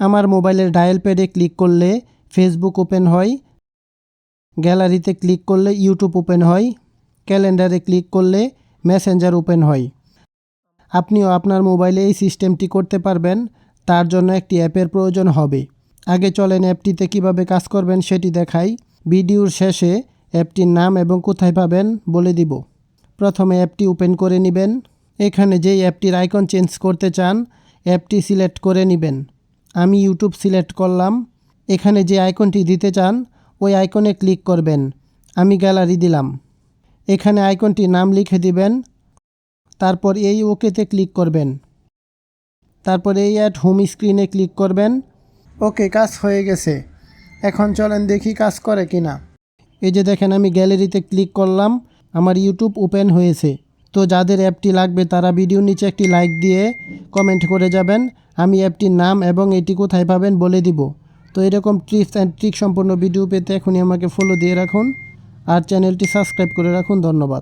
আমার মোবাইলের ডায়াল প্যাডে ক্লিক করলে ফেসবুক ওপেন হয়, গ্যালারিতে ক্লিক করলে ইউটিউব ওপেন হয়, ক্যালেন্ডারে ক্লিক করলে মেসেঞ্জার ওপেন হয়। আপনিও আপনার মোবাইলে এই সিস্টেমটি করতে পারবেন। তার জন্য একটি অ্যাপের প্রয়োজন হবে। আগে চলেন অ্যাপটিতে কিভাবে কাজ করবেন সেটি দেখাই। ভিডিওর শেষে অ্যাপটির নাম এবং কোথায় পাবেন বলে দিব। প্রথমে অ্যাপটি ওপেন করে নেবেন। এখানে যেই অ্যাপটির আইকন চেঞ্জ করতে চান অ্যাপটি সিলেক্ট করে নেবেন। আমি ইউটিউব সিলেক্ট করলাম। এখানে যে আইকনটি দিতে চান ওই আইকনে ক্লিক করবেন। আমি গ্যালারি দিলাম। এখানে আইকনটির নাম লিখে দিবেন। তারপর এই ওকেতে ক্লিক করবেন। তারপর এই অ্যাড হোম স্ক্রিনে ক্লিক করবেন। ওকে, কাজ হয়ে গেছে। এখন চলেন দেখি কাজ করে কিনা। এই যে দেখেন আমি গ্যালারিতে ক্লিক করলাম, আমার ইউটিউব ওপেন হয়েছে। তো যাদের অ্যাপটি লাগবে তারা ভিডিওর নিচে একটি লাইক দিয়ে কমেন্ট করে যাবেন। আমি অ্যাপটির নাম এবং এটি কোথায় পাবেন বলে দিব। তো এরকম টিপস অ্যান্ড ট্রিক সম্পূর্ণ ভিডিও পেতে এখনই আমাকে ফলো দিয়ে রাখুন আর চ্যানেলটি সাবস্ক্রাইব করে রাখুন। ধন্যবাদ।